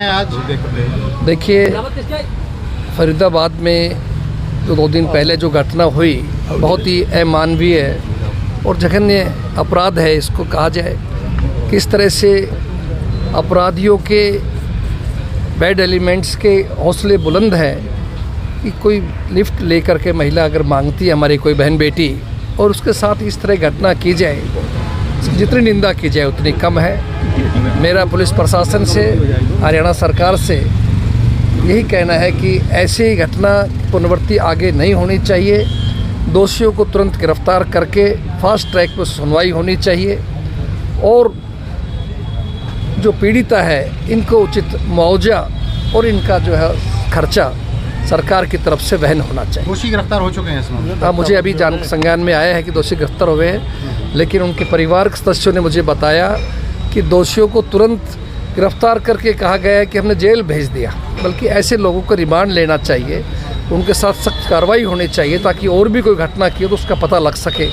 आज देखिए, फरीदाबाद में जो 2 दिन पहले जो घटना हुई बहुत ही अमानवीय और जघन्य अपराध है, इसको कहा जाए। किस तरह से अपराधियों के बैड एलिमेंट्स के हौसले बुलंद हैं कि कोई लिफ्ट लेकर के महिला अगर मांगती है, हमारी कोई बहन बेटी, और उसके साथ इस तरह घटना की जाए, जितनी निंदा की जाए उतनी कम है। मेरा पुलिस प्रशासन से, हरियाणा सरकार से यही कहना है कि ऐसी घटना पुनरावृत्ति आगे नहीं होनी चाहिए। दोषियों को तुरंत गिरफ्तार करके फास्ट ट्रैक पर सुनवाई होनी चाहिए और जो पीड़िता है इनको उचित मुआवजा और इनका जो है खर्चा सरकार की तरफ से वहन होना चाहिए। दोषी गिरफ्तार हो चुके हैं इसमें? हाँ, मुझे अभी संज्ञान में आया है कि दोषी गिरफ्तार हुए हैं, लेकिन उनके परिवार के सदस्यों ने मुझे बताया कि दोषियों को तुरंत गिरफ्तार करके कहा गया है कि हमने जेल भेज दिया। बल्कि ऐसे लोगों को रिमांड लेना चाहिए, उनके साथ सख्त कार्रवाई होनी चाहिए ताकि और भी कोई घटना की हो तो उसका पता लग सके।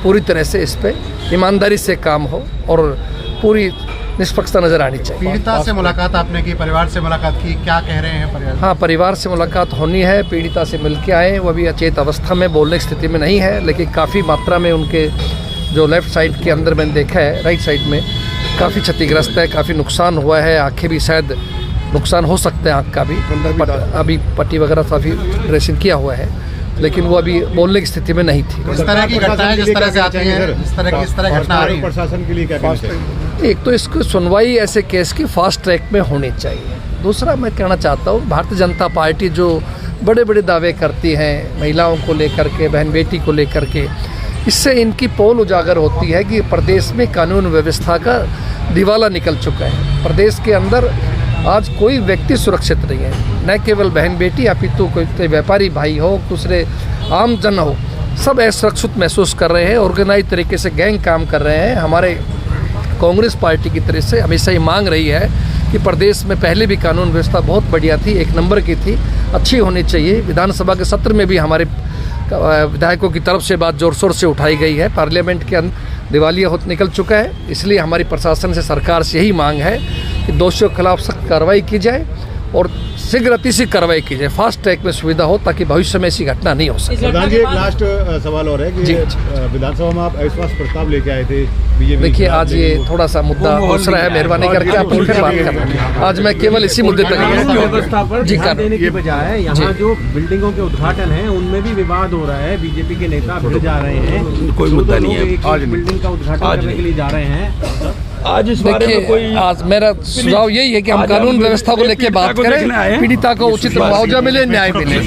पूरी तरह से इस पर ईमानदारी से काम हो और पूरी निष्पक्षता नज़र आनी चाहिए। पीड़िता से मुलाकात आपने की, परिवार से मुलाकात की, क्या कह रहे हैं परिवार? हाँ, परिवार से मुलाकात होनी है। पीड़िता से मिल के आए, वो अभी अचेत अवस्था में, बोलने की स्थिति में नहीं है, लेकिन काफ़ी मात्रा में उनके जो लेफ़्ट साइड के अंदर मैंने देखा है, राइट साइड में काफ़ी क्षतिग्रस्त है, काफ़ी नुकसान हुआ है। आँखें भी शायद नुकसान हो सकते हैं, आँख का भी अभी पट्टी वगैरह काफ़ी ड्रेसिंग किया हुआ है, लेकिन वो अभी बोलने की स्थिति में नहीं थी। इस तरह की घटनाएं जिस तरह से आती हैं, इस तरह घटना आ रही है, प्रशासन के लिए क्या कहना चाहिए? एक तो इसको सुनवाई ऐसे केस की फास्ट ट्रैक में होनी चाहिए। दूसरा मैं कहना चाहता हूँ, भारतीय जनता पार्टी जो बड़े बड़े दावे करती हैं महिलाओं को लेकर के, बहन बेटी को लेकर के, इससे इनकी पोल उजागर होती है कि प्रदेश में कानून व्यवस्था का दिवाला निकल चुका है। प्रदेश के अंदर आज कोई व्यक्ति सुरक्षित नहीं है, न केवल बहन बेटी, अपितु कोई व्यापारी भाई हो, दूसरे आम जन हो, सब असुरक्षित महसूस कर रहे हैं। ऑर्गेनाइज तरीके से गैंग काम कर रहे हैं। हमारे कांग्रेस पार्टी की तरफ से हमेशा ही मांग रही है कि प्रदेश में पहले भी कानून व्यवस्था बहुत बढ़िया थी, 1 नंबर की थी, अच्छी होनी चाहिए। विधानसभा के सत्र में भी हमारे विधायकों की तरफ से बात जोर शोर से उठाई गई है। पार्लियामेंट के अंदर दिवालिया हो निकल चुका है, इसलिए हमारी प्रशासन से, सरकार से यही मांग है कि दोषियों के खिलाफ सख्त कार्रवाई की जाए और शीघ्र अतिशीघ्र कार्रवाई की जाए, फास्ट ट्रैक में सुविधा हो ताकि भविष्य में ऐसी घटना नहीं हो सके। प्रधान जी, एक लास्ट सवाल और है कि विधानसभा में आप अविश्वास प्रस्ताव लेके आए थे बीजेपी। देखिए, आज ये थोड़ा सा मुद्दा दूसरा है, मेहरबानी करके आप फिर बात करें। आज मैं केवल इसी मुद्दे तक व्यवस्था पर ध्यान देने की बजाय यहाँ जो बिल्डिंगों के उद्घाटन है उनमें भी विवाद हो रहा है। बीजेपी के नेता भिड़ जा रहे हैं, कोई मुद्दा नहीं है, आज बिल्डिंग का उद्घाटन करने के लिए जा रहे हैं। आज इस बारे में कोई, आज मेरा सुझाव यही है कि हम कानून व्यवस्था को लेकर बात करें, पीड़िता को उचित मुआवजा मिले, न्याय मिले।